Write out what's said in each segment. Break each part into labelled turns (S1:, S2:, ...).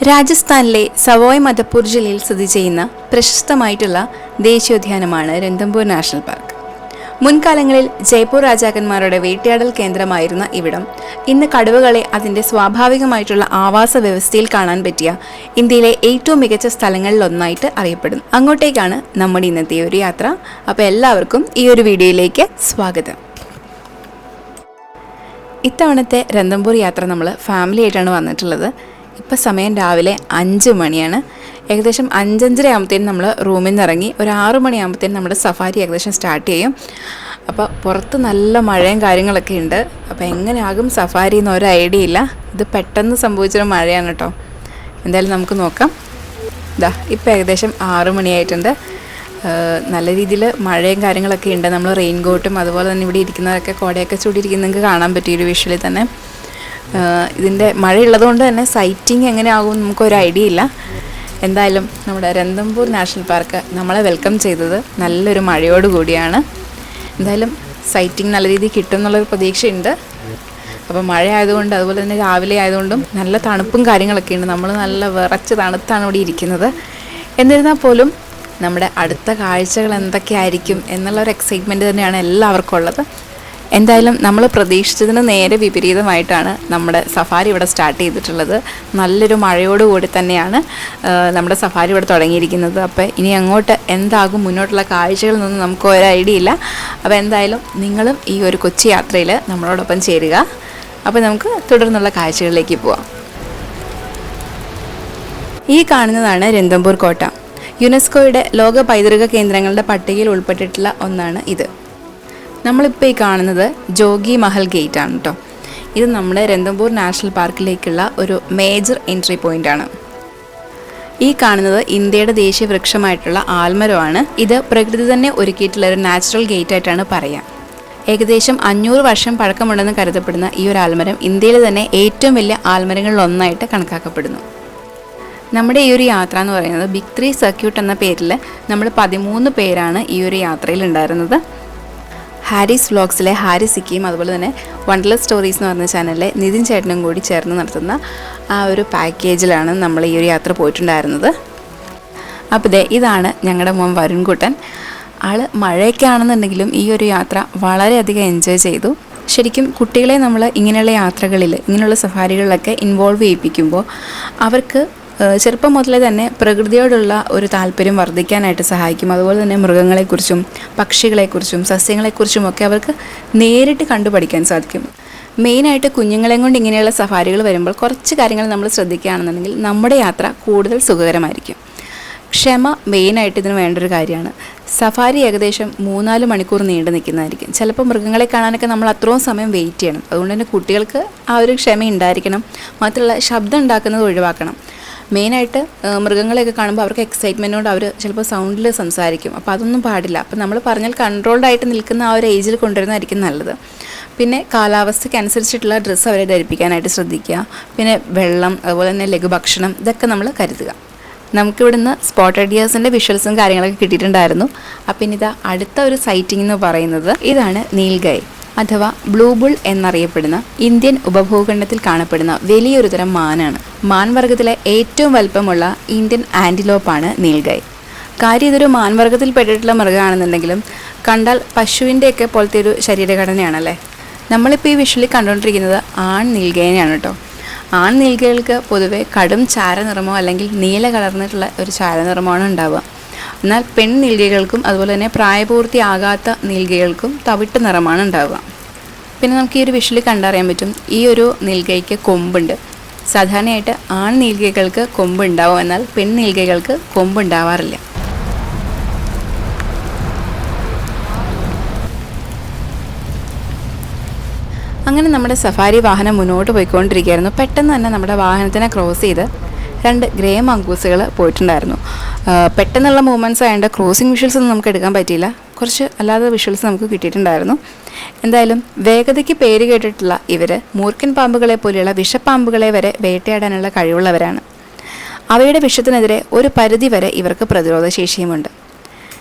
S1: രാജസ്ഥാനിലെ സവോയ് മധപ്പൂർ ജില്ലയിൽ സ്ഥിതി ചെയ്യുന്ന പ്രശസ്തമായിട്ടുള്ള ദേശീയോദ്യാനമാണ് രന്തംബൂർ നാഷണൽ പാർക്ക്. മുൻകാലങ്ങളിൽ ജയ്പൂർ രാജാക്കന്മാരുടെ വേട്ടയാടൽ കേന്ദ്രമായിരുന്ന ഇവിടം ഇന്ന് കടുവകളെ അതിൻ്റെ സ്വാഭാവികമായിട്ടുള്ള ആവാസ വ്യവസ്ഥയിൽ കാണാൻ പറ്റിയ ഇന്ത്യയിലെ ഏറ്റവും മികച്ച സ്ഥലങ്ങളിലൊന്നായിട്ട് അറിയപ്പെടുന്നു. അങ്ങോട്ടേക്കാണ് നമ്മുടെ ഇന്നത്തെ ഒരു യാത്ര. അപ്പോൾ എല്ലാവർക്കും ഈ ഒരു വീഡിയോയിലേക്ക് സ്വാഗതം. ഇത്തവണത്തെ രന്തംബൂർ യാത്ര നമ്മൾ ഫാമിലി ആയിട്ടാണ് വന്നിട്ടുള്ളത്. ഇപ്പോൾ സമയം രാവിലെ 5 മണിയാണ്. ഏകദേശം 5:30 ആകുമ്പോഴത്തേനും നമ്മൾ റൂമിൽ നിന്ന് ഇറങ്ങി ഒരു 6 മണിയാകുമ്പോഴത്തേനും നമ്മുടെ സഫാരി ഏകദേശം സ്റ്റാർട്ട് ചെയ്യും. അപ്പോൾ പുറത്ത് നല്ല മഴയും കാര്യങ്ങളൊക്കെ ഉണ്ട്. അപ്പോൾ എങ്ങനെയാകും സഫാരി എന്ന് ഒരു ഐഡിയ ഇല്ല. ഇത് പെട്ടെന്ന് സംഭവിച്ചൊരു മഴയാണ് കേട്ടോ. എന്തായാലും നമുക്ക് നോക്കാം. ഇപ്പോൾ ഏകദേശം 6 മണിയായിട്ടുണ്ട്. നല്ല രീതിയിൽ മഴയും കാര്യങ്ങളൊക്കെ ഉണ്ട്. നമ്മൾ റെയിൻ കോട്ടും അതുപോലെ തന്നെ ഇവിടെ ഇരിക്കുന്നവരൊക്കെ കോടയൊക്കെ ചൂടിയിരിക്കുന്ന നിങ്ങൾക്ക് കാണാൻ പറ്റും ഒരു വിഷ്വലിൽ തന്നെ. ഇതിൻ്റെ മഴയുള്ളതുകൊണ്ട് തന്നെ സൈറ്റിങ് എങ്ങനെയാകും നമുക്കൊരു ഐഡിയ ഇല്ല. എന്തായാലും നമ്മുടെ രന്തംബൂർ നാഷണൽ പാർക്ക് നമ്മളെ വെൽക്കം ചെയ്തത് നല്ലൊരു മഴയോട് കൂടിയാണ്. എന്തായാലും സൈറ്റിങ് നല്ല രീതിയിൽ കിട്ടും എന്നുള്ളൊരു പ്രതീക്ഷയുണ്ട്. അപ്പോൾ മഴ ആയതുകൊണ്ട് അതുപോലെ തന്നെ രാവിലെ ആയതുകൊണ്ടും നല്ല തണുപ്പും കാര്യങ്ങളൊക്കെ ഉണ്ട്. നമ്മൾ നല്ല വിറച്ച് തണുത്താണ് ഇവിടെ ഇരിക്കുന്നത്. എന്നിരുന്നാൽ പോലും നമ്മുടെ അടുത്ത കാഴ്ചകൾ എന്തൊക്കെയായിരിക്കും എന്നുള്ളൊരു എക്സൈറ്റ്മെൻറ്റ് തന്നെയാണ് എല്ലാവർക്കും ഉള്ളത്. എന്തായാലും നമ്മൾ പ്രതീക്ഷിച്ചതിന് നേരെ വിപരീതമായിട്ടാണ് നമ്മുടെ സഫാരി ഇവിടെ സ്റ്റാർട്ട് ചെയ്തിട്ടുള്ളത്. നല്ലൊരു മഴയോടുകൂടി തന്നെയാണ് നമ്മുടെ സഫാരി ഇവിടെ തുടങ്ങിയിരിക്കുന്നത്. അപ്പോൾ ഇനി അങ്ങോട്ട് എന്താകും മുന്നോട്ടുള്ള കാഴ്ചകളിൽ നിന്നും നമുക്ക് ഒരു ഐഡിയ ഇല്ല. അപ്പോൾ എന്തായാലും നിങ്ങളും ഈ ഒരു കൊച്ചു യാത്രയിൽ നമ്മളോടൊപ്പം ചേരുക. അപ്പോൾ നമുക്ക് തുടർന്നുള്ള കാഴ്ചകളിലേക്ക് പോവാം. ഈ കാണുന്നതാണ് രന്തംബൂർ കോട്ട. യുനെസ്കോയുടെ ലോക പൈതൃക കേന്ദ്രങ്ങളുടെ പട്ടികയിൽ ഉൾപ്പെട്ടിട്ടുള്ള ഒന്നാണ് ഇത്. നമ്മളിപ്പോൾ ഈ കാണുന്നത് ജോഗി മഹൽ ഗേറ്റ് ആണ് കേട്ടോ. ഇത് നമ്മുടെ രന്തംബൂർ നാഷണൽ പാർക്കിലേക്കുള്ള ഒരു മേജർ എൻട്രി പോയിൻ്റാണ്. ഈ കാണുന്നത് ഇന്ത്യയുടെ ദേശീയ വൃക്ഷമായിട്ടുള്ള ആൽമരമാണ്. ഇത് പ്രകൃതി തന്നെ ഒരുക്കിയിട്ടുള്ള ഒരു നാച്ചുറൽ ഗേറ്റ് ആയിട്ടാണ് പറയാം. ഏകദേശം 500 വർഷം പഴക്കമുണ്ടെന്ന് കരുതപ്പെടുന്ന ഈ ഒരു ആൽമരം ഇന്ത്യയിലെ തന്നെ ഏറ്റവും വലിയ ആൽമരങ്ങളിലൊന്നായിട്ട് കണക്കാക്കപ്പെടുന്നു. നമ്മുടെ ഈ ഒരു യാത്ര എന്ന് പറയുന്നത് ബിഗ് 3 സർക്യൂട്ട് എന്ന പേരിൽ നമ്മൾ 13 പേരാണ് ഈ ഒരു യാത്രയിൽ ഉണ്ടായിരുന്നത്. ഹാരിസ് വ്ലോഗ്സിലെ ഹാരിസ് സിക്കിയും അതുപോലെ തന്നെ വണ്ടർലെസ് സ്റ്റോറീസ് എന്ന് പറഞ്ഞ ചാനലിലെ നിതിൻ ചേട്ടനും കൂടി ചേർന്ന് നടത്തുന്ന ആ ഒരു പാക്കേജിലാണ് നമ്മൾ ഈ ഒരു യാത്ര പോയിട്ടുണ്ടായിരുന്നത്. അപ്പോൾ ഇതാണ് ഞങ്ങളുടെ മോൻ വരുൺകുട്ടൻ. ആൾ മഴയൊക്കെ ആണെന്നുണ്ടെങ്കിലും ഈ ഒരു യാത്ര വളരെയധികം എൻജോയ് ചെയ്തു. ശരിക്കും കുട്ടികളെ നമ്മൾ ഇങ്ങനെയുള്ള യാത്രകളിൽ ഇങ്ങനെയുള്ള സഫാരികളിലൊക്കെ ഇൻവോൾവ് ചെയ്യിപ്പിക്കുമ്പോൾ അവർക്ക് ചെറുപ്പം മുതലേ തന്നെ പ്രകൃതിയോടുള്ള ഒരു താല്പര്യം വർദ്ധിക്കാനായിട്ട് സഹായിക്കും. അതുപോലെ തന്നെ മൃഗങ്ങളെക്കുറിച്ചും പക്ഷികളെക്കുറിച്ചും സസ്യങ്ങളെക്കുറിച്ചും ഒക്കെ അവർക്ക് നേരിട്ട് കണ്ടുപഠിക്കാൻ സാധിക്കും. മെയിനായിട്ട് കുഞ്ഞുങ്ങളെയും കൊണ്ട് ഇങ്ങനെയുള്ള സഫാരികൾ വരുമ്പോൾ കുറച്ച് കാര്യങ്ങൾ നമ്മൾ ശ്രദ്ധിക്കുകയാണെന്നുണ്ടെങ്കിൽ നമ്മുടെ യാത്ര കൂടുതൽ സുഖകരമായിരിക്കും. ക്ഷമ മെയിനായിട്ട് ഇതിന് വേണ്ടൊരു കാര്യമാണ്. സഫാരി ഏകദേശം 3-4 മണിക്കൂർ നീണ്ടു നിൽക്കുന്നതായിരിക്കും. ചിലപ്പോൾ മൃഗങ്ങളെ കാണാനൊക്കെ നമ്മൾ അത്രയും സമയം വെയിറ്റ് ചെയ്യണം. അതുകൊണ്ട് തന്നെ കുട്ടികൾക്ക് ആ ഒരു ക്ഷമ ഉണ്ടായിരിക്കണം. മാത്രമല്ല ശബ്ദം ഉണ്ടാക്കുന്നത് ഒഴിവാക്കണം. മെയിനായിട്ട് മൃഗങ്ങളെയൊക്കെ കാണുമ്പോൾ അവർക്ക് എക്സൈറ്റ്മെൻറ്റോട് അവർ ചിലപ്പോൾ സൗണ്ടിൽ സംസാരിക്കും. അപ്പോൾ അതൊന്നും പാടില്ല. അപ്പോൾ നമ്മൾ പറഞ്ഞാൽ കൺട്രോൾഡ് ആയിട്ട് നിൽക്കുന്ന ആ ഒരു ഏജിൽ കൊണ്ടുവരുന്നതായിരിക്കും നല്ലത്. പിന്നെ കാലാവസ്ഥയ്ക്ക് അനുസരിച്ചിട്ടുള്ള ഡ്രസ്സ് അവരെ ധരിപ്പിക്കാനായിട്ട് ശ്രദ്ധിക്കുക. പിന്നെ വെള്ളം അതുപോലെ തന്നെ ലഘുഭക്ഷണം ഇതൊക്കെ നമ്മൾ കരുതുക. നമുക്കിവിടുന്ന് സ്പോട്ടഡ് ഡിയേഴ്സിൻ്റെ വിഷ്വൽസും കാര്യങ്ങളൊക്കെ കിട്ടിയിട്ടുണ്ടായിരുന്നു. അപ്പം ഇനി അടുത്ത ഒരു സൈറ്റിംഗ് എന്ന് പറയുന്നത് ഇതാണ് നീൽഗൈ അഥവാ ബ്ലൂ ബുൾ എന്നറിയപ്പെടുന്ന ഇന്ത്യൻ ഉപഭൂഖണ്ഡത്തിൽ കാണപ്പെടുന്ന വലിയൊരു തരം മാനാണ്. മാൻവർഗത്തിലെ ഏറ്റവും വലുപ്പമുള്ള ഇന്ത്യൻ ആൻറ്റിലോപ്പാണ് നീൽഗൈ. കാര്യം ഇതൊരു മാൻവർഗത്തിൽ പെട്ടിട്ടുള്ള മൃഗമാണെന്നുണ്ടെങ്കിലും കണ്ടാൽ പശുവിൻ്റെയൊക്കെ പോലത്തെ ഒരു ശരീരഘടനയാണല്ലേ. നമ്മളിപ്പോൾ ഈ വിഷ്വലിൽ കണ്ടുകൊണ്ടിരിക്കുന്നത് ആൺ നീൽഗൈനെയാണ് കേട്ടോ. ആൺ നീൽഗൈകൾക്ക് പൊതുവെ കടും ചാരനിറമോ അല്ലെങ്കിൽ നീല കലർന്നിട്ടുള്ള ഒരു ചാരനിറമാണ് ഉണ്ടാവുക. എന്നാൽ പെൺ നീൽഗൈകൾക്കും അതുപോലെ തന്നെ പ്രായപൂർത്തിയാകാത്ത നീൽഗൈകൾക്കും തവിട്ട് നിറമാണ് ഉണ്ടാവുക. പിന്നെ നമുക്ക് ഈ ഒരു വിഷ്വലിൽ കണ്ടറിയാൻ പറ്റും ഈ ഒരു നീൽഗൈക്ക് കൊമ്പുണ്ട്. സാധാരണയായിട്ട് ആൺ നീൽഗൈകൾക്ക് കൊമ്പ് ഉണ്ടാവും, എന്നാൽ പെൺ നീൽഗൈകൾക്ക് കൊമ്പ് ഉണ്ടാവാറില്ല. അങ്ങനെ നമ്മുടെ സഫാരി വാഹനം മുന്നോട്ട് പോയിക്കൊണ്ടിരിക്കുകയായിരുന്നു. പെട്ടെന്ന് തന്നെ നമ്മുടെ വാഹനത്തിനെ ക്രോസ് ചെയ്ത് 2 ഗ്രേ മംഗൂസുകൾ പോയിട്ടുണ്ടായിരുന്നു. പെട്ടെന്നുള്ള മൂവ്മെൻറ്റ്സ് ആയതുകൊണ്ട് ക്രോസിംഗ് വിഷ്വൽസ് ഒന്നും നമുക്ക് എടുക്കാൻ പറ്റിയില്ല. കുറച്ച് അല്ലാതെ വിഷ്വൽസ് നമുക്ക് കിട്ടിയിട്ടുണ്ടായിരുന്നു. എന്തായാലും വേഗതയ്ക്ക് പേര് കേട്ടിട്ടുള്ള ഇവർ മൂർഖൻ പാമ്പുകളെ പോലെയുള്ള വിഷപ്പാമ്പുകളെ വരെ വേട്ടയാടാനുള്ള കഴിവുള്ളവരാണ്. അവയുടെ വിഷത്തിനെതിരെ ഒരു പരിധി വരെ ഇവർക്ക് പ്രതിരോധശേഷിയുമുണ്ട്.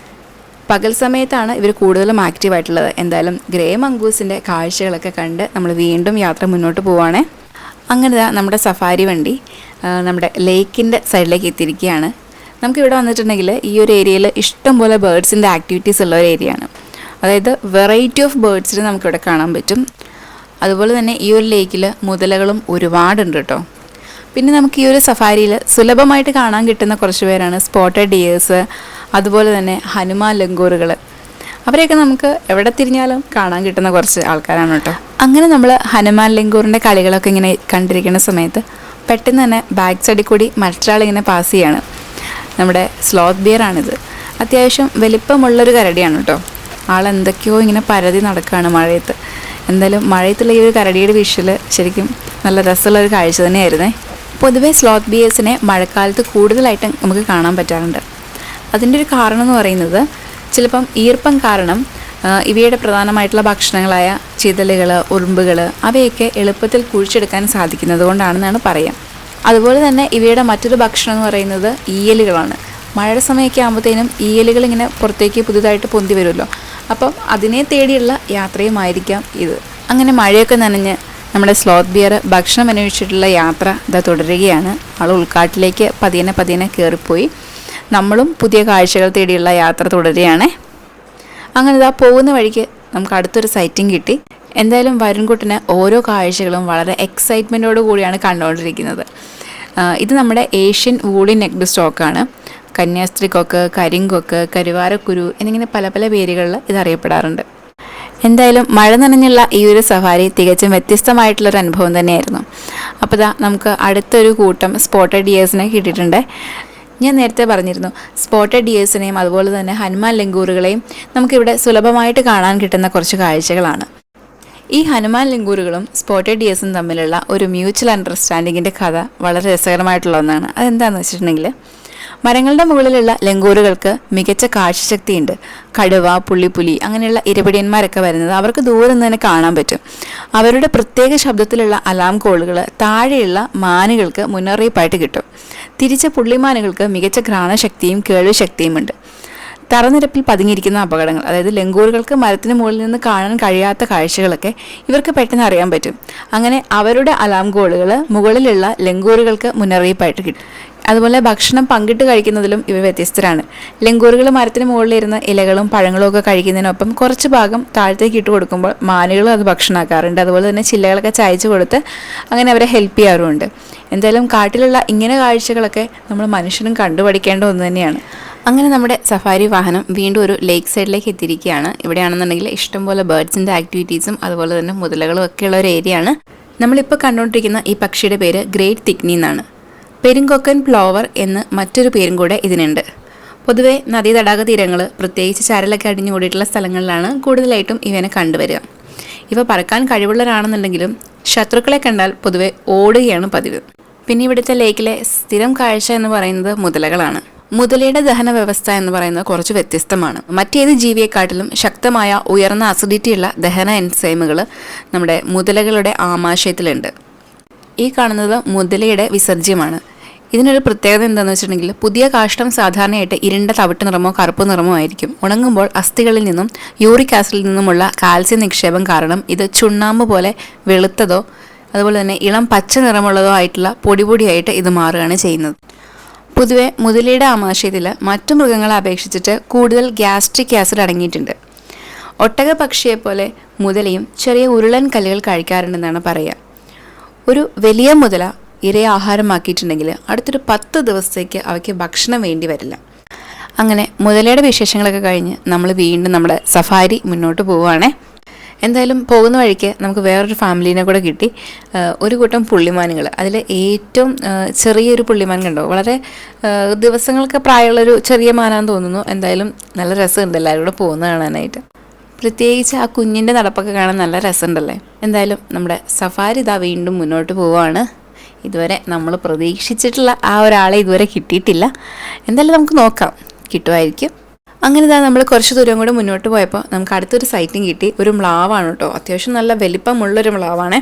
S1: പകൽ സമയത്താണ് ഇവർ കൂടുതലും ആക്റ്റീവായിട്ടുള്ളത്. എന്തായാലും ഗ്രേ മംഗൂസിൻ്റെ കാഴ്ചകളൊക്കെ കണ്ട് നമ്മൾ വീണ്ടും യാത്ര മുന്നോട്ട് പോവുകയാണേ. അങ്ങനെ നമ്മുടെ സഫാരി വണ്ടി നമ്മുടെ ലേക്കിൻ്റെ സൈഡിലേക്ക് എത്തിയിരിക്കുകയാണ്. നമുക്കിവിടെ വന്നിട്ടുണ്ടെങ്കിൽ ഈ ഒരു ഏരിയയിൽ ഇഷ്ടംപോലെ ബേർഡ്സിൻ്റെ ആക്ടിവിറ്റീസ് ഉള്ള ഒരു ഏരിയയാണ്. അതായത് വെറൈറ്റി ഓഫ് ബേർഡ്സിന് നമുക്കിവിടെ കാണാൻ പറ്റും. അതുപോലെ തന്നെ ഈ ഒരു ലേക്കിൽ മുതലകളും ഒരുപാടുണ്ട് കേട്ടോ. പിന്നെ നമുക്ക് ഈ ഒരു സഫാരിയിൽ സുലഭമായിട്ട് കാണാൻ കിട്ടുന്ന കുറച്ച് പേരാണ് സ്പോട്ടഡ് ഡിയേഴ്സ്, അതുപോലെ തന്നെ ഹനുമാൻ ലംഗൂറുകൾ. അവരെയൊക്കെ നമുക്ക് എവിടെ തിരിഞ്ഞാലും കാണാൻ കിട്ടുന്ന കുറച്ച് ആൾക്കാരാണ് കേട്ടോ. അങ്ങനെ നമ്മൾ ഹനുമാൻ ലംഗൂറിൻ്റെ കളികളൊക്കെ ഇങ്ങനെ കണ്ടിരിക്കുന്ന സമയത്ത് പെട്ടെന്ന് തന്നെ ബാക്ക് സൈഡിൽ കൂടി മറ്റൊരാളിങ്ങനെ പാസ് ചെയ്യാണ്. നമ്മുടെ സ്ലോത്ത് ബിയർ ആണിത്. അത്യാവശ്യം വലിപ്പമുള്ളൊരു കരടിയാണ് കേട്ടോ. ആളെന്തൊക്കെയോ ഇങ്ങനെ പരതി നടക്കുകയാണ് മഴയത്ത്. എന്തായാലും മഴയത്തുള്ള ഈ ഒരു കരടിയുടെ വിഷ്വൽ ശരിക്കും നല്ല രസമുള്ളൊരു കാഴ്ച തന്നെയായിരുന്നേ. പൊതുവെ സ്ലോത്ത് ബിയേഴ്സിനെ മഴക്കാലത്ത് കൂടുതലായിട്ട് നമുക്ക് കാണാൻ പറ്റാറുണ്ട്. അതിൻ്റെ ഒരു കാരണം എന്ന് പറയുന്നത് ചിലപ്പം ഈർപ്പം കാരണം ഇവയുടെ പ്രധാനമായിട്ടുള്ള ഭക്ഷണങ്ങളായ ചിതലുകൾ, ഉറുമ്പുകൾ അവയൊക്കെ എളുപ്പത്തിൽ കുഴിച്ചെടുക്കാൻ സാധിക്കുന്നത് കൊണ്ടാണെന്നാണ് പറയുക. അതുപോലെ തന്നെ ഇവയുടെ മറ്റൊരു ഭക്ഷണം എന്ന് പറയുന്നത് ഈയലുകളാണ്. മഴയുടെ സമയമൊക്കെ ആകുമ്പോഴത്തേനും ഈയലുകൾ ഇങ്ങനെ പുറത്തേക്ക് പുതുതായിട്ട് പൊന്തി വരുമല്ലോ. അപ്പം അതിനെ തേടിയുള്ള യാത്രയുമായിരിക്കാം ഇത്. അങ്ങനെ മഴയൊക്കെ നനഞ്ഞ് നമ്മുടെ സ്ലോത്ത് ബിയർ ഭക്ഷണം അന്വേഷിച്ചിട്ടുള്ള യാത്ര ഇതാ തുടരുകയാണ്. ആൾ ഉൾക്കാട്ടിലേക്ക് പതിയെ കയറിപ്പോയി. നമ്മളും പുതിയ കാഴ്ചകൾ തേടിയുള്ള യാത്ര തുടരുകയാണ്. അങ്ങനെ ഇതാ പോകുന്ന വഴിക്ക് നമുക്ക് അടുത്തൊരു സൈറ്റിംഗ് കിട്ടി. എന്തായാലും വരുൺകുട്ടന് ഓരോ കാഴ്ചകളും വളരെ എക്സൈറ്റ്മെൻറ്റോടു കൂടിയാണ് കണ്ടുകൊണ്ടിരിക്കുന്നത്. ഇത് നമ്മുടെ ഏഷ്യൻ വൂളി നെക്ഡ് സ്റ്റോക്കാണ്. കന്യാസ്ത്രീ കൊക്ക്, കരിങ്കൊക്ക്, കരുവാരക്കുരു എന്നിങ്ങനെ പല പല പേരുകളിൽ ഇതറിയപ്പെടാറുണ്ട്. എന്തായാലും മഴ നനഞ്ഞുള്ള ഈ ഒരു സഫാരി തികച്ചും വ്യത്യസ്തമായിട്ടുള്ളൊരു അനുഭവം തന്നെയായിരുന്നു. അപ്പോൾ ഇതാ നമുക്ക് അടുത്തൊരു കൂട്ടം സ്പോട്ടഡ് ഡിയേഴ്സിനെ കിട്ടിയിട്ടുണ്ട്. ഞാൻ നേരത്തെ പറഞ്ഞിരുന്നു, സ്പോട്ടഡ് ഡിയേഴ്സിനെയും അതുപോലെ തന്നെ ഹനുമാൻ ലംഗൂറുകളെയും നമുക്കിവിടെ സുലഭമായിട്ട് കാണാൻ കിട്ടുന്ന കുറച്ച് കാഴ്ചകളാണ്. ഈ ഹനുമാൻ ലംഗൂറുകളും സ്പോട്ടഡ് ഡിയേഴ്സും തമ്മിലുള്ള ഒരു മ്യൂച്വൽ അണ്ടർസ്റ്റാൻഡിങ്ങിൻ്റെ കഥ വളരെ രസകരമായിട്ടുള്ള ഒന്നാണ്. അതെന്താണെന്ന് വെച്ചിട്ടുണ്ടെങ്കിൽ, മരങ്ങളുടെ മുകളിലുള്ള ലംഗൂറുകൾക്ക് മികച്ച കാഴ്ചശക്തിയുണ്ട്. കടുവ, പുള്ളിപ്പുലി അങ്ങനെയുള്ള ഇരപിടിയന്മാരൊക്കെ വരുന്നത് അവർക്ക് ദൂരെ നിന്ന് തന്നെ കാണാൻ പറ്റും. അവരുടെ പ്രത്യേക ശബ്ദത്തിലുള്ള അലാം കോളുകൾ താഴെയുള്ള മാനുകൾക്ക് മുന്നറിയിപ്പായിട്ട് കിട്ടും. തിരിച്ച പുള്ളിമാനുകൾക്ക് മികച്ച ഘ്രാണശക്തിയും കേൾവിശക്തിയുമുണ്ട്. തറനിരപ്പിൽ പതുങ്ങിയിരിക്കുന്ന അപകടങ്ങൾ, അതായത് ലംഗൂറുകൾക്ക് മരത്തിന് മുകളിൽ നിന്ന് കാണാൻ കഴിയാത്ത കാഴ്ചകളൊക്കെ ഇവർക്ക് പെട്ടെന്ന് അറിയാൻ പറ്റും. അങ്ങനെ അവരുടെ അലാം കോളുകൾ മുകളിലുള്ള ലംഗൂറുകൾക്ക് മുന്നറിയിപ്പായിട്ട് കിട്ടും. അതുപോലെ ഭക്ഷണം പങ്കിട്ട് കഴിക്കുന്നതിലും ഇവ വ്യത്യസ്തരാണ്. ലംഗൂറുകൾ മരത്തിന് മുകളിലിരുന്ന് ഇലകളും പഴങ്ങളും ഒക്കെ കഴിക്കുന്നതിനൊപ്പം കുറച്ച് ഭാഗം താഴത്തേക്ക് ഇട്ട് കൊടുക്കുമ്പോൾ മാനുകൾ അത് ഭക്ഷണമാക്കാറുണ്ട്. അതുപോലെ തന്നെ ചില്ലകളൊക്കെ ചായച്ചു കൊടുത്ത് അങ്ങനെ അവരെ ഹെൽപ്പ് ചെയ്യാറുമുണ്ട്. എന്തായാലും കാട്ടിലുള്ള ഇങ്ങനെ കാഴ്ചകളൊക്കെ നമ്മൾ മനുഷ്യനും കണ്ടുപഠിക്കേണ്ട ഒന്ന് തന്നെയാണ്. അങ്ങനെ നമ്മുടെ സഫാരി വാഹനം വീണ്ടും ഒരു ലേക്ക് സൈഡിലേക്ക് എത്തിയിരിക്കുകയാണ്. ഇവിടെയാണെന്നുണ്ടെങ്കിൽ ഇഷ്ടംപോലെ ബേർഡ്സിൻ്റെ ആക്ടിവിറ്റീസും അതുപോലെ തന്നെ മുതലകളും ഒക്കെയുള്ള ഒരു ഏരിയയാണ്. നമ്മളിപ്പോൾ കണ്ടുകൊണ്ടിരിക്കുന്ന ഈ പക്ഷിയുടെ പേര് ഗ്രേറ്റ് തിക്നി എന്നാണ്. പെരുങ്കൊക്കൻ പ്ലോവർ എന്ന് മറ്റൊരു പേരും കൂടെ ഇതിനുണ്ട്. പൊതുവെ നദീ തടാക തീരങ്ങൾ, പ്രത്യേകിച്ച് ചരലൊക്കെ അടിഞ്ഞുകൂടിയിട്ടുള്ള സ്ഥലങ്ങളിലാണ് കൂടുതലായിട്ടും ഇവനെ കണ്ടുവരിക. ഇവ പറക്കാൻ കഴിവുള്ളവരാണെന്നുണ്ടെങ്കിലും ശത്രുക്കളെ കണ്ടാൽ പൊതുവെ ഓടുകയാണ് പതിവ്. പിന്നെ ഇവിടുത്തെ ലേക്കിലെ സ്ഥിരം കാഴ്ച എന്ന് പറയുന്നത് മുതലകളാണ്. മുതലയുടെ ദഹന വ്യവസ്ഥ എന്ന് പറയുന്നത് കുറച്ച് വ്യത്യസ്തമാണ്. മറ്റേത് ജീവിയെക്കാട്ടിലും ശക്തമായ ഉയർന്ന അസിഡിറ്റിയുള്ള ദഹന എൻസൈമുകൾ നമ്മുടെ മുതലകളുടെ ആമാശയത്തിലുണ്ട്. ഈ കാണുന്നത് മുതലയുടെ വിസർജ്യമാണ്. ഇതിനൊരു പ്രത്യേകത എന്താണെന്ന് വെച്ചിട്ടുണ്ടെങ്കിൽ, പുതിയ കാഷ്ടം സാധാരണയായിട്ട് ഇരുണ്ട തവിട്ട് നിറമോ കറുപ്പ് നിറമോ ആയിരിക്കും. ഉണങ്ങുമ്പോൾ അസ്ഥികളിൽ നിന്നും യൂറിക് ആസിഡിൽ നിന്നുമുള്ള കാൽസ്യം നിക്ഷേപം കാരണം ഇത് ചുണ്ണാമ്പ് പോലെ വെളുത്തതോ അതുപോലെ തന്നെ ഇളം പച്ച നിറമുള്ളതോ ആയിട്ടുള്ള പൊടിയായിട്ട് ഇത് മാറുകയാണ് ചെയ്യുന്നത്. പൊതുവെ മുതലയുടെ ആമാശയത്തിൽ മറ്റു മൃഗങ്ങളെ അപേക്ഷിച്ചിട്ട് കൂടുതൽ ഗ്യാസ്ട്രിക് ആസിഡ് അടങ്ങിയിട്ടുണ്ട്. ഒട്ടക പക്ഷിയെപ്പോലെ മുതലയും ചെറിയ ഉരുളൻ കല്ലുകൾ കഴിക്കാറുണ്ടെന്നാണ് പറയുക. ഒരു വലിയ മുതല ഇരയെ ആഹാരമാക്കിയിട്ടുണ്ടെങ്കിൽ അടുത്തൊരു 10 ദിവസത്തേക്ക് അവയ്ക്ക് ഭക്ഷണം വേണ്ടി വരില്ല. അങ്ങനെ മുതലയുടെ വിശേഷങ്ങളൊക്കെ കഴിഞ്ഞ് നമ്മൾ വീണ്ടും നമ്മുടെ സഫാരി മുന്നോട്ട് പോവുകയാണേ. എന്തായാലും പോകുന്ന വഴിക്ക് നമുക്ക് വേറൊരു ഫാമിലീനെ കൂടെ കിട്ടി. ഒരു കൂട്ടം പുള്ളിമാനുകൾ. അതിൽ ഏറ്റവും ചെറിയൊരു പുള്ളിമാൻ കണ്ടോ, വളരെ ദിവസങ്ങൾക്ക് പ്രായമുള്ളൊരു ചെറിയ മാനാന്ന് തോന്നുന്നു. എന്തായാലും നല്ല രസമുണ്ട് എല്ലാവരും കൂടെ പോകുന്ന കാണാനായിട്ട്. പ്രത്യേകിച്ച് ആ കുഞ്ഞിൻ്റെ നടപ്പൊക്കെ കാണാൻ നല്ല രസമുണ്ടല്ലേ. എന്തായാലും നമ്മുടെ സഫാരി ഇതാ വീണ്ടും മുന്നോട്ട് പോവുകയാണ്. ഇതുവരെ നമ്മൾ പ്രതീക്ഷിച്ചിട്ടുള്ള ആ ഒരാളെ ഇതുവരെ കിട്ടിയിട്ടില്ല. എന്തായാലും നമുക്ക് നോക്കാം, കിട്ടുമായിരിക്കും. അങ്ങനെ ഇതാ നമ്മൾ കുറച്ച് ദൂരം കൂടെ മുന്നോട്ട് പോയപ്പോൾ നമുക്ക് അടുത്തൊരു സൈറ്റിംഗ് കിട്ടി. ഒരു മ്ലാവാണ് കേട്ടോ. അത്യാവശ്യം നല്ല വലിപ്പമുള്ളൊരു മ്ലാവാണ്.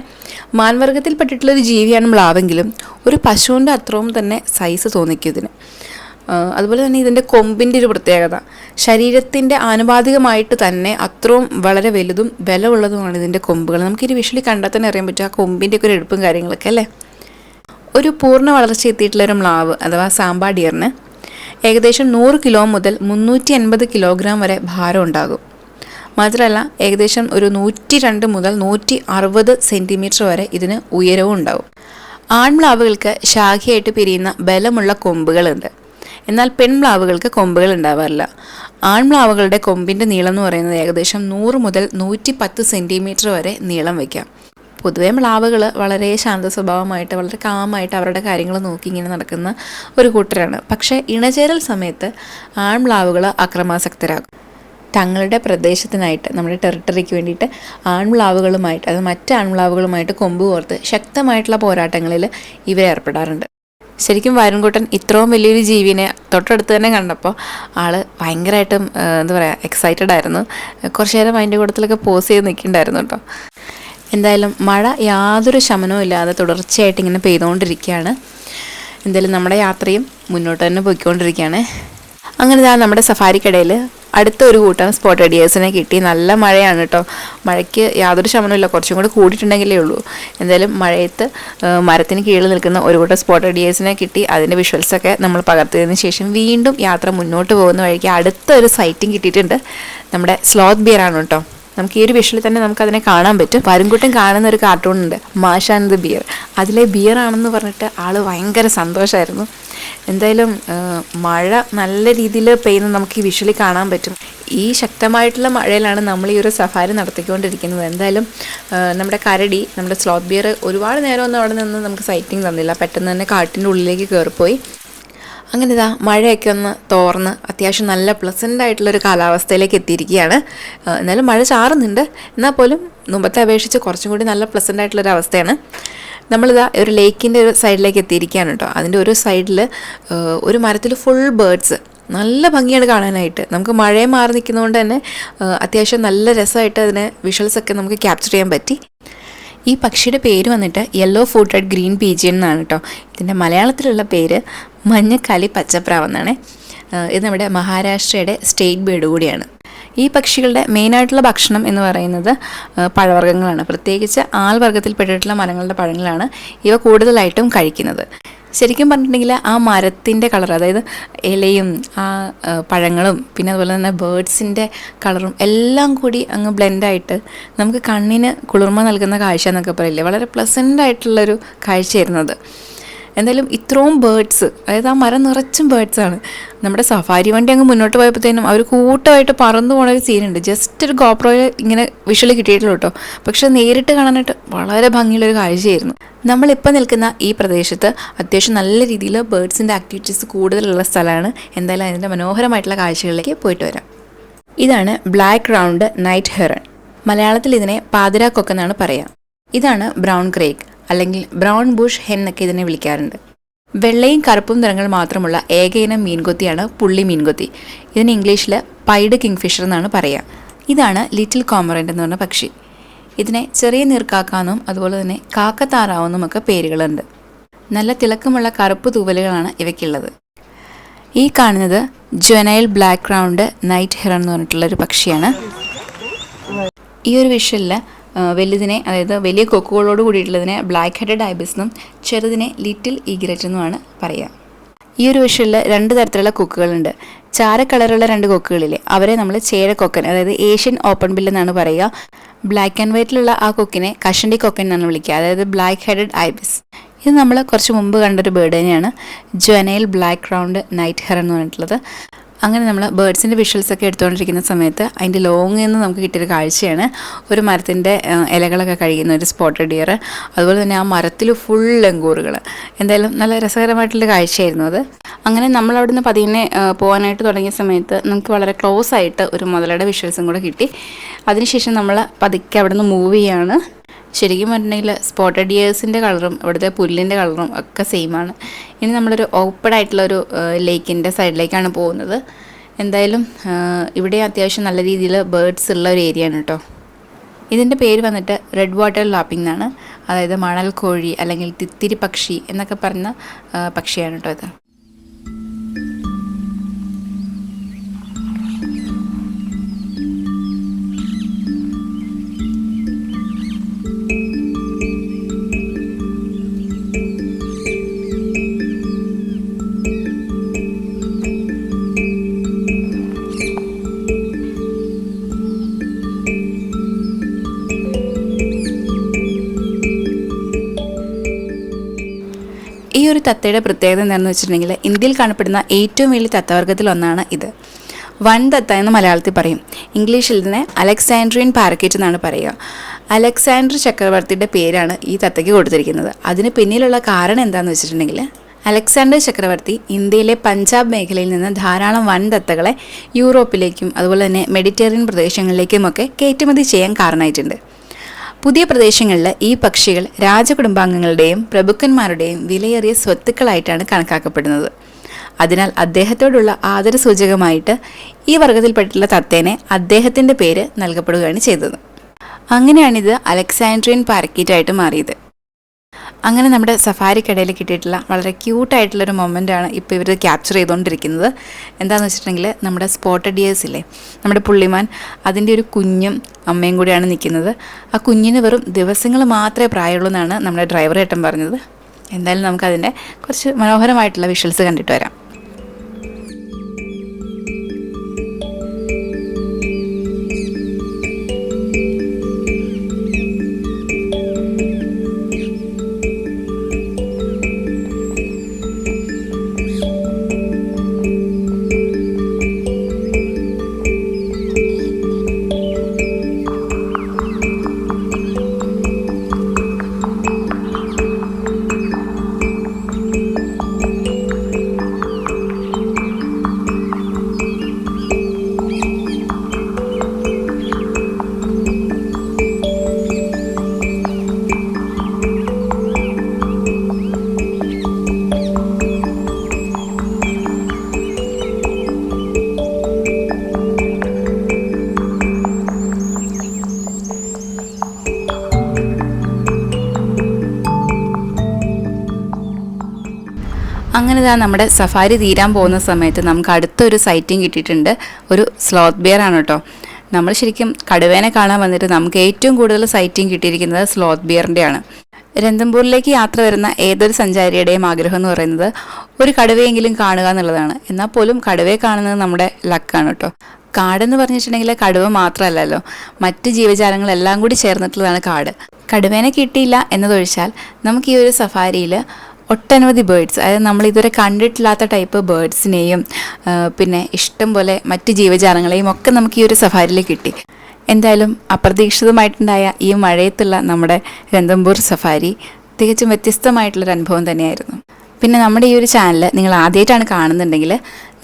S1: മാൻവർഗത്തിൽപ്പെട്ടിട്ടുള്ളൊരു ജീവിയാണ് മ്ലാവെങ്കിലും ഒരു പശുവിൻ്റെ അത്രയും തന്നെ സൈസ് തോന്നിക്കും ഇതിന്. അതുപോലെ തന്നെ ഇതിൻ്റെ കൊമ്പിൻ്റെ ഒരു പ്രത്യേകത, ശരീരത്തിൻ്റെ ആനുപാതികമായിട്ട് തന്നെ അത്രയും വളരെ വലുതും ബലമുള്ളതുമാണ് ഇതിൻ്റെ കൊമ്പുകൾ. നമുക്കിത് വിഷ്വലി കണ്ടാൽ തന്നെ അറിയാൻ പറ്റും ആ കൊമ്പിൻ്റെ ഒക്കെ ഒരു എടുപ്പും കാര്യങ്ങളൊക്കെ അല്ലേ. ഒരു പൂർണ്ണ വളർച്ച എത്തിയിട്ടുള്ള ഒരു മ്ലാവ് അഥവാ സാമ്പാ ഡിയറിന് ഏകദേശം 100 കിലോ മുതൽ 380 കിലോഗ്രാം വരെ ഭാരം ഉണ്ടാകും. മാത്രമല്ല ഏകദേശം ഒരു 102 മുതൽ 160 സെൻറ്റിമീറ്റർ വരെ ഇതിന് ഉയരവും ഉണ്ടാവും. ആൺമ്ലാവുകൾക്ക് ശാഖയായിട്ട് പിരിയുന്ന ബലമുള്ള കൊമ്പുകളുണ്ട്, എന്നാൽ പെൺമ്ലാവുകൾക്ക് കൊമ്പുകൾ ഉണ്ടാവാറില്ല. ആൺമ്ലാവുകളുടെ കൊമ്പിൻ്റെ നീളം എന്ന് പറയുന്നത് ഏകദേശം 100 മുതൽ 110 സെൻറ്റിമീറ്റർ വരെ നീളം വയ്ക്കാം. പൊതുവേ മ്ലാവുകൾ വളരെ ശാന്ത സ്വഭാവമായിട്ട് വളരെ കാമായിട്ട് അവരുടെ കാര്യങ്ങൾ നോക്കി ഇങ്ങനെ നടക്കുന്ന ഒരു കൂട്ടരാണ്. പക്ഷേ ഇണചേരൽ സമയത്ത് ആൺമ്ലാവുകൾ അക്രമാസക്തരാകും. തങ്ങളുടെ പ്രദേശത്തിനായിട്ട് നമ്മുടെ ടെറിട്ടറിക്ക് വേണ്ടിയിട്ട് ആൺമ്ലാവുകളുമായിട്ട് അത് മറ്റ് ആൺമ്ലാവുകളുമായിട്ട് കൊമ്പ് കോർത്ത് ശക്തമായിട്ടുള്ള പോരാട്ടങ്ങളിൽ ഇവരേർപ്പെടാറുണ്ട്. ശരിക്കും വരുൺകുട്ടൻ ഇത്രയും വലിയൊരു ജീവിനെ തൊട്ടടുത്ത് തന്നെ കണ്ടപ്പോൾ ആൾ ഭയങ്കരമായിട്ടും എന്താ പറയുക എക്സൈറ്റഡ് ആയിരുന്നു. കുറച്ച് നേരം അതിൻ്റെ കൂട്ടത്തിലൊക്കെ പോസ് ചെയ്ത് നിൽക്കുന്നുണ്ടായിരുന്നു കേട്ടോ. എന്തായാലും മഴ യാതൊരു ശമനവും ഇല്ലാതെ തുടർച്ചയായിട്ട് ഇങ്ങനെ പെയ്തുകൊണ്ടിരിക്കുകയാണ്. എന്തായാലും നമ്മുടെ യാത്രയും മുന്നോട്ട് തന്നെ പോയിക്കൊണ്ടിരിക്കുകയാണ്. അങ്ങനെ നമ്മുടെ സഫാരിക്കിടയിൽ അടുത്ത ഒരു കൂട്ടം സ്പോട്ട് ഡിയേഴ്സിനെ കിട്ടി. നല്ല മഴയാണ് കേട്ടോ. മഴയ്ക്ക് യാതൊരു ശമനമില്ല, കുറച്ചും കൂടി കൂടിയിട്ടുണ്ടെങ്കിലേ ഉള്ളൂ. എന്തായാലും മഴയത്ത് മരത്തിന് കീഴിൽ നിൽക്കുന്ന ഒരു കൂട്ടം സ്പോട്ട് ഡിയേഴ്സിനെ കിട്ടി. അതിൻ്റെ വിഷ്വൽസൊക്കെ നമ്മൾ പകർത്തിയതിന് ശേഷം വീണ്ടും യാത്ര മുന്നോട്ട് പോകുന്ന വഴിക്ക് അടുത്ത ഒരു സൈറ്റിംഗ് കിട്ടിയിട്ടുണ്ട്. നമ്മുടെ സ്ലോത്ത് ബിയറാണ് കേട്ടോ. നമുക്ക് ഈ ഒരു വിഷ്വലിൽ തന്നെ നമുക്കതിനെ കാണാൻ പറ്റും. വരുൺകുട്ടൻ കാണുന്ന ഒരു കാർട്ടൂണുണ്ട്, മാഷ ആൻഡ് ദ ബിയർ. അതിലെ ബിയറാണെന്ന് പറഞ്ഞിട്ട് ആൾ ഭയങ്കര സന്തോഷമായിരുന്നു. എന്തായാലും മഴ നല്ല രീതിയിൽ പെയ്യുന്നത് നമുക്ക് ഈ വിഷ്വലി കാണാൻ പറ്റും. ഈ ശക്തമായിട്ടുള്ള മഴയിലാണ് നമ്മൾ ഈ ഒരു സഫാരി നടത്തിക്കൊണ്ടിരിക്കുന്നത്. എന്തായാലും നമ്മുടെ കരടി, നമ്മുടെ സ്ലോത്ത് ബിയർ ഒരുപാട് നേരമൊന്നും അവിടെ നിന്ന് നമുക്ക് സൈറ്റിംഗ് തന്നില്ല. പെട്ടെന്ന് തന്നെ കാട്ടിൻ്റെ ഉള്ളിലേക്ക് കയറിപ്പോയി. അങ്ങനെ മഴയൊക്കെ ഒന്ന് തോർന്ന് അത്യാവശ്യം നല്ല പ്ലസൻ്റ് ആയിട്ടുള്ളൊരു കാലാവസ്ഥയിലേക്ക് എത്തിയിരിക്കുകയാണ്. എന്നാലും മഴ ചാറുന്നുണ്ട്, എന്നാൽ പോലും മുമ്പത്തെ അപേക്ഷിച്ച് കുറച്ചും കൂടി നല്ല പ്ലസൻ്റ് ആയിട്ടുള്ളൊരു അവസ്ഥയാണ്. ഒരു ലേക്കിൻ്റെ ഒരു സൈഡിലേക്ക് എത്തിയിരിക്കുകയാണ് കേട്ടോ. അതിൻ്റെ ഒരു സൈഡിൽ ഒരു മരത്തിൽ ഫുൾ ബേർഡ്സ്, നല്ല ഭംഗിയാണ് കാണാനായിട്ട്. നമുക്ക് മഴയെ മാറി നിൽക്കുന്നതുകൊണ്ട് തന്നെ അത്യാവശ്യം നല്ല രസമായിട്ട് അതിനെ വിഷ്വൽസൊക്കെ നമുക്ക് ക്യാപ്ചർ ചെയ്യാൻ പറ്റി. ഈ പക്ഷിയുടെ പേര് വന്നിട്ട് യെല്ലോ ഫൂട്ടഡ് ഗ്രീൻ പീജിയൻ എന്നാണ് കേട്ടോ. ഇതിൻ്റെ മലയാളത്തിലുള്ള പേര് മഞ്ഞക്കാലി പച്ചപ്രാവ് എന്നാണ്. ഇത് നമ്മുടെ മഹാരാഷ്ട്രയുടെ സ്റ്റേറ്റ് ബേർഡ് കൂടിയാണ്. ഈ പക്ഷികളുടെ മെയിനായിട്ടുള്ള ഭക്ഷണം എന്ന് പറയുന്നത് പഴവർഗ്ഗങ്ങളാണ്. പ്രത്യേകിച്ച് ആൽവർഗ്ഗത്തിൽപ്പെട്ടിട്ടുള്ള മരങ്ങളുടെ പഴങ്ങളാണ് ഇവ കൂടുതലായിട്ടും കഴിക്കുന്നത്. ശരിക്കും പറഞ്ഞിട്ടുണ്ടെങ്കിൽ ആ മരത്തിൻ്റെ കളർ, അതായത് ഇലയും ആ പഴങ്ങളും പിന്നെ അതുപോലെ തന്നെ ബേർഡ്സിൻ്റെ കളറും എല്ലാം കൂടി അങ്ങ് ബ്ലെൻഡായിട്ട് നമുക്ക് കണ്ണിന് കുളിർമ നൽകുന്ന കാഴ്ച എന്നൊക്കെ പറയില്ലേ, വളരെ പ്ലസൻ്റ് ആയിട്ടുള്ളൊരു കാഴ്ചയായിരുന്നത്. എന്തായാലും ഇത്രയും ബേർഡ്സ്, അതായത് ആ മരം നിറച്ചും ബേർഡ്സാണ്. നമ്മുടെ സഫാരി വണ്ടി അങ്ങ് മുന്നോട്ട് പോയപ്പോഴത്തേനും അവർ കൂട്ടമായിട്ട് പറന്നു പോണ ഒരു സീനുണ്ട്. ജസ്റ്റ് ഒരു ഗോപ്രോയിൽ ഇങ്ങനെ വിഷ്വൽ കിട്ടിയിട്ടുള്ളൂ കേട്ടോ. പക്ഷെ നേരിട്ട് കാണാനായിട്ട് വളരെ ഭംഗിയുള്ളൊരു കാഴ്ചയായിരുന്നു. നമ്മളിപ്പോൾ നിൽക്കുന്ന ഈ പ്രദേശത്ത് അത്യാവശ്യം നല്ല രീതിയിൽ ബേർഡ്സിൻ്റെ ആക്ടിവിറ്റീസ് കൂടുതലുള്ള സ്ഥലമാണ്. എന്തായാലും അതിൻ്റെ മനോഹരമായിട്ടുള്ള കാഴ്ചകളിലേക്ക് പോയിട്ട് വരാം. ഇതാണ് ബ്ലാക്ക് റൗണ്ട് നൈറ്റ് ഹെറൺ. മലയാളത്തിൽ ഇതിനെ പാതിരാക്കൊക്കെന്നാണ് പറയുക. ഇതാണ് ബ്രൗൺ ക്രേക്ക് അല്ലെങ്കിൽ ബ്രൗൺ ബുഷ് ഹെൻ എന്നൊക്കെ ഇതിനെ വിളിക്കാറുണ്ട്. വെള്ളയും കറുപ്പും നിറങ്ങൾ മാത്രമുള്ള ഏക ഇനം മീൻകൊത്തിയാണ് പുള്ളി മീൻകൊത്തി. ഇതിന് ഇംഗ്ലീഷിൽ പൈഡ് കിങ്ഫിഷർ എന്നാണ് പറയുക. ഇതാണ് ലിറ്റിൽ കോമറൻ്റ് എന്ന് പറഞ്ഞ പക്ഷി. ഇതിനെ ചെറിയ നീർക്കാക്കാന്നും അതുപോലെ തന്നെ കാക്കത്താറാവെന്നും ഒക്കെ പേരുകളുണ്ട്. നല്ല തിളക്കമുള്ള കറുപ്പ് തൂവലുകളാണ് ഇവയ്ക്കുള്ളത്. ഈ കാണുന്നത് ജുവനൈൽ ബ്ലാക്ക് റൗണ്ട് നൈറ്റ് ഹെറൺ എന്ന് പറഞ്ഞിട്ടുള്ളൊരു പക്ഷിയാണ്. ഈ ഒരു വിഷ്വലിൽ വലുതിനെ, അതായത് വലിയ കൊക്കുകളോട് കൂടിയിട്ടുള്ളതിനെ ബ്ലാക്ക് ഹെഡഡ് ഐബിസ് എന്നും ചെറുതിനെ ലിറ്റിൽ ഈഗ്രറ്റ് എന്നുമാണ് പറയുക. ഈ ഒരു വിഷ്വലിൽ 2 തരത്തിലുള്ള കൊക്കുകളുണ്ട്. ചാര കളറുള്ള 2 കൊക്കുകളില്ലേ, അവരെ നമ്മൾ ചേരക്കൊക്കൻ, അതായത് ഏഷ്യൻ ഓപ്പൺ ബിൽ എന്നാണ് പറയുക. ബ്ലാക്ക് ആൻഡ് വൈറ്റിലുള്ള ആ കൊക്കിനെ കഷണ്ടി കൊക്കൻ എന്നാണ് വിളിക്കുക, അതായത് ബ്ലാക്ക് ഹെഡഡ് ഐബിസ്. ഇത് നമ്മൾ കുറച്ച് മുമ്പ് കണ്ടൊരു ബേർഡ് തന്നെയാണ്, ജുവനൈൽ ബ്ലാക്ക് റൗണ്ട് നൈറ്റ് ഹെറൺ എന്ന് പറഞ്ഞിട്ടുള്ളത്. അങ്ങനെ നമ്മൾ ബേർഡ്സിൻ്റെ വിഷ്വൽസൊക്കെ എടുത്തുകൊണ്ടിരിക്കുന്ന സമയത്ത് അതിൻ്റെ ലോങ്ങിൽ നിന്ന് നമുക്ക് കിട്ടിയൊരു കാഴ്ചയാണ് ഒരു മരത്തിൻ്റെ ഇലകളൊക്കെ കഴിക്കുന്ന ഒരു സ്പോട്ടഡ് ഡിയർ. അതുപോലെ തന്നെ ആ മരത്തിൽ ഫുൾ ലങ്കൂറുകൾ. എന്തായാലും നല്ല രസകരമായിട്ടുള്ള കാഴ്ചയായിരുന്നു അത്. അങ്ങനെ നമ്മളവിടെ നിന്ന് പതിയെ പോകാനായിട്ട് തുടങ്ങിയ സമയത്ത് നമുക്ക് വളരെ ക്ലോസ് ആയിട്ട് ഒരു മുതലയുടെ വിഷ്വൽസും കൂടെ കിട്ടി. അതിനുശേഷം നമ്മൾ പതുക്കെ അവിടെ നിന്ന് മൂവ് ചെയ്യാണ്. ശരിക്കും പറഞ്ഞിട്ടുണ്ടെങ്കിൽ സ്പോട്ടഡ് ഡിയേഴ്സിൻ്റെ കളറും ഇവിടുത്തെ പുല്ലിൻ്റെ കളറും ഒക്കെ സെയിമാണ്. ഇനി നമ്മളൊരു ഓപ്പൺ ആയിട്ടുള്ളൊരു ലേക്കിൻ്റെ സൈഡിലേക്കാണ് പോകുന്നത്. എന്തായാലും ഇവിടെ അത്യാവശ്യം നല്ല രീതിയിൽ ബേർഡ്സ് ഉള്ള ഒരു ഏരിയ ആണ് കേട്ടോ. ഇതിൻ്റെ പേര് വന്നിട്ട് റെഡ് വാട്ടർ ലാപ്പിംഗ് എന്നാണ്, അതായത് മണൽ കോഴി അല്ലെങ്കിൽ തിത്തിരി പക്ഷി എന്നൊക്കെ പറഞ്ഞ പക്ഷിയാണ് കേട്ടോ ഇത്. ഒരു തത്തയുടെ പ്രത്യേകത എന്താണെന്ന് വെച്ചിട്ടുണ്ടെങ്കിൽ ഇന്ത്യയിൽ കാണപ്പെടുന്ന ഏറ്റവും വലിയ തത്തവർഗ്ഗത്തിലൊന്നാണ് ഇത്. വൻ തത്ത എന്ന് മലയാളത്തിൽ പറയും. ഇംഗ്ലീഷിൽ ഇതിനെ അലക്സാൻഡ്രിയൻ പാരക്കറ്റ് എന്നാണ് പറയുക. അലക്സാണ്ടർ ചക്രവർത്തിയുടെ പേരാണ് ഈ തത്തയ്ക്ക് കൊടുത്തിരിക്കുന്നത്. അതിന് പിന്നിലുള്ള കാരണം എന്താണെന്ന് വെച്ചിട്ടുണ്ടെങ്കിൽ അലക്സാണ്ടർ ചക്രവർത്തി ഇന്ത്യയിലെ പഞ്ചാബ് മേഖലയിൽ നിന്ന് ധാരാളം വൻ തത്തകളെ യൂറോപ്പിലേക്കും അതുപോലെ തന്നെ മെഡിറ്ററേനിയൻ പ്രദേശങ്ങളിലേക്കുമൊക്കെ കയറ്റുമതി ചെയ്യാൻ കാരണമായിട്ടുണ്ട്. പുതിയ പ്രദേശങ്ങളിൽ ഈ പക്ഷികൾ രാജകുടുംബാംഗങ്ങളുടെയും പ്രഭുക്കന്മാരുടെയും വിലയേറിയ സ്വത്തുക്കളായിട്ടാണ് കണക്കാക്കപ്പെടുന്നത്. അതിനാൽ അദ്ദേഹത്തോടുള്ള ആദരസൂചകമായിട്ട് ഈ വർഗത്തിൽപ്പെട്ടുള്ള തത്തേനെ അദ്ദേഹത്തിൻ്റെ പേര് നൽകപ്പെടുകയാണ് ചെയ്തത്. അങ്ങനെയാണിത് അലക്സാൻഡ്രിയൻ പാരക്കീറ്റായിട്ട് മാറിയത്. അങ്ങനെ നമ്മുടെ സഫാരിക്കിടയിൽ കിട്ടിയിട്ടുള്ള വളരെ ക്യൂട്ടായിട്ടുള്ളൊരു മൊമെൻ്റാണ് ഇപ്പോൾ ഇവർ ക്യാപ്ചർ ചെയ്തുകൊണ്ടിരിക്കുന്നത്. എന്താണെന്ന് വെച്ചിട്ടുണ്ടെങ്കിൽ നമ്മുടെ സ്പോട്ടഡ് ഡിയേഴ്സ് ഇല്ലേ, നമ്മുടെ പുള്ളിമാൻ, അതിൻ്റെ ഒരു കുഞ്ഞും അമ്മയും കൂടിയാണ് നിൽക്കുന്നത്. ആ കുഞ്ഞിന് വെറും ദിവസങ്ങൾ മാത്രമേ പ്രായമുള്ളൂ എന്നാണ് നമ്മുടെ ഡ്രൈവർ ഏട്ടൻ പറഞ്ഞത്. എന്തായാലും നമുക്കതിൻ്റെ കുറച്ച് മനോഹരമായിട്ടുള്ള വിഷ്വൽസ് കണ്ടിട്ട് വരാം. അങ്ങനെ നമ്മുടെ സഫാരി തീരാൻ പോകുന്ന സമയത്ത് നമുക്ക് അടുത്തൊരു സൈറ്റിംഗ് കിട്ടിയിട്ടുണ്ട്. ഒരു സ്ലോത്ത് ബിയർ ആണ് കേട്ടോ. നമ്മൾ ശരിക്കും കടുവേനെ കാണാൻ വന്നിട്ട് നമുക്ക് ഏറ്റവും കൂടുതൽ സൈറ്റിംഗ് കിട്ടിയിരിക്കുന്നത് സ്ലോത്ത് ബിയറിൻ്റെയാണ്. രന്തംബൂരിലേക്ക് യാത്ര വരുന്ന ഏതൊരു സഞ്ചാരിയുടെയും ആഗ്രഹം എന്ന് പറയുന്നത് ഒരു കടുവയെങ്കിലും കാണുക എന്നുള്ളതാണ്. എന്നാൽ പോലും കടുവയെ കാണുന്നത് നമ്മുടെ ലക്കാണ് കേട്ടോ. കാടെന്ന് പറഞ്ഞിട്ടുണ്ടെങ്കിൽ കടുവ മാത്രമല്ലല്ലോ, മറ്റ് ജീവജാലങ്ങളെല്ലാം കൂടി ചേർന്നിട്ടുള്ളതാണ് കാട്. കടുവേനെ കിട്ടിയില്ല എന്നതൊഴിച്ചാൽ നമുക്ക് ഈ ഒരു സഫാരിയിൽ ഒട്ടനവധി ബേർഡ്സ്, അതായത് നമ്മളിതുവരെ കണ്ടിട്ടില്ലാത്ത ടൈപ്പ് ബേർഡ്സിനെയും പിന്നെ ഇഷ്ടം പോലെ മറ്റ് ജീവജാലങ്ങളെയും ഒക്കെ നമുക്ക് ഈ ഒരു സഫാരിയിൽ കിട്ടി. എന്തായാലും അപ്രതീക്ഷിതമായിട്ടുണ്ടായ ഈ മഴയത്തുള്ള നമ്മുടെ രന്തംബൂർ സഫാരി തികച്ചും വ്യത്യസ്തമായിട്ടുള്ളൊരു അനുഭവം തന്നെയായിരുന്നു. പിന്നെ നമ്മുടെ ഈ ഒരു ചാനൽ നിങ്ങൾ ആദ്യമായിട്ടാണ് കാണുന്നുണ്ടെങ്കിൽ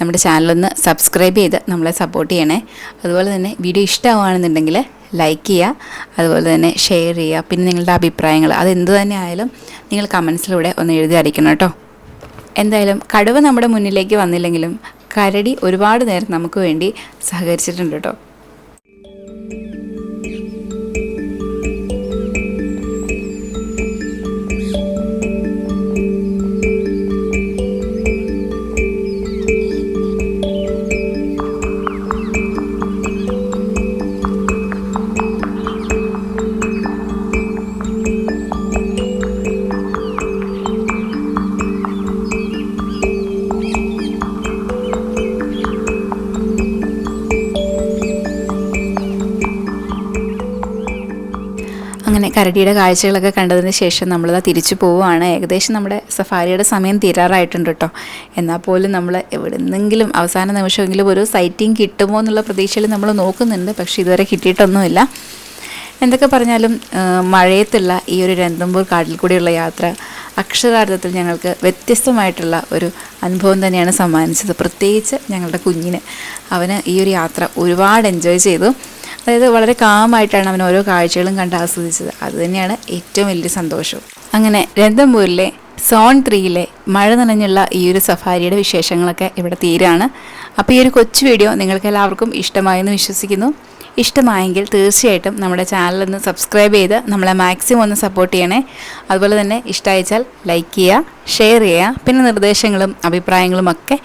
S1: നമ്മുടെ ചാനലൊന്ന് സബ്സ്ക്രൈബ് ചെയ്ത് നമ്മളെ സപ്പോർട്ട് ചെയ്യണേ. അതുപോലെ തന്നെ വീഡിയോ ഇഷ്ടമാവുകയാണെന്നുണ്ടെങ്കിൽ ലൈക്ക് ചെയ്യുക, അതുപോലെ തന്നെ ഷെയർ ചെയ്യുക. പിന്നെ നിങ്ങളുടെ അഭിപ്രായങ്ങൾ അതെന്ത് തന്നെ ആയാലും നിങ്ങൾ കമൻസിലൂടെ ഒന്ന് എഴുതി അറിയിക്കണം കേട്ടോ. എന്തായാലും കടുവ നമ്മുടെ മുന്നിലേക്ക് വന്നില്ലെങ്കിലും കരടി ഒരുപാട് നേരം നമുക്ക് വേണ്ടി സഹകരിച്ചിട്ടുണ്ട് കേട്ടോ. അങ്ങനെ കരടിയുടെ കാഴ്ചകളൊക്കെ കണ്ടതിന് ശേഷം നമ്മളിതാ തിരിച്ചു പോവുകയാണ്. ഏകദേശം നമ്മുടെ സഫാരിയുടെ സമയം തീരാറായിട്ടുണ്ട് കേട്ടോ. എന്നാൽ പോലും നമ്മൾ എവിടെന്നെങ്കിലും അവസാന നിമിഷമെങ്കിലും ഒരു സൈറ്റിംഗ് കിട്ടുമോ എന്നുള്ള പ്രതീക്ഷയിൽ നമ്മൾ നോക്കുന്നുണ്ട്. പക്ഷേ ഇതുവരെ കിട്ടിയിട്ടൊന്നുമില്ല. എന്തൊക്കെ പറഞ്ഞാലും മഴയത്തുള്ള ഈ ഒരു രന്തംബൂർ കാട്ടിൽ കൂടിയുള്ള യാത്ര അക്ഷരാർത്ഥത്തിൽ ഞങ്ങൾക്ക് വ്യത്യസ്തമായിട്ടുള്ള ഒരു അനുഭവം തന്നെയാണ് സമ്മാനിച്ചത്. പ്രത്യേകിച്ച് ഞങ്ങളുടെ കുഞ്ഞിന്, അവന് ഈ ഒരു യാത്ര ഒരുപാട് എൻജോയ് ചെയ്തു. അതായത് വളരെ കാമായിട്ടാണ് അവൻ ഓരോ കാഴ്ചകളും കണ്ട് ആസ്വദിച്ചത്. അതുതന്നെയാണ് ഏറ്റവും വലിയ സന്തോഷം. അങ്ങനെ രന്തംബൂരിലെ സോൺ 3 മഴ നനഞ്ഞുള്ള ഈ ഒരു സഫാരിയുടെ വിശേഷങ്ങളൊക്കെ ഇവിടെ തീരാണ്. അപ്പോൾ ഈ ഒരു കൊച്ചു വീഡിയോ നിങ്ങൾക്ക് എല്ലാവർക്കും ഇഷ്ടമായെന്ന് വിശ്വസിക്കുന്നു. ഇഷ്ടമായെങ്കിൽ തീർച്ചയായിട്ടും നമ്മുടെ ചാനലൊന്ന് സബ്സ്ക്രൈബ് ചെയ്ത് നമ്മളെ മാക്സിമം ഒന്ന് സപ്പോർട്ട് ചെയ്യണേ. അതുപോലെ തന്നെ ഇഷ്ടമായിച്ചാൽ ലൈക്ക് ചെയ്യുക, ഷെയർ ചെയ്യുക. പിന്നെ നിർദ്ദേശങ്ങളും അഭിപ്രായങ്ങളും ഒക്കെ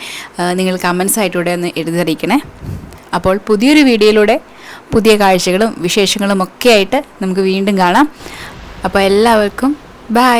S1: നിങ്ങൾ കമൻസ് ആയിട്ടൂടെ ഒന്ന് എഴുതിയിരിക്കണേ. അപ്പോൾ പുതിയൊരു വീഡിയോയിലൂടെ പുതിയ കാഴ്ചകളും വിശേഷങ്ങളും ഒക്കെ ആയിട്ട് നമുക്ക് വീണ്ടും കാണാം. അപ്പോൾ എല്ലാവർക്കും ബൈ.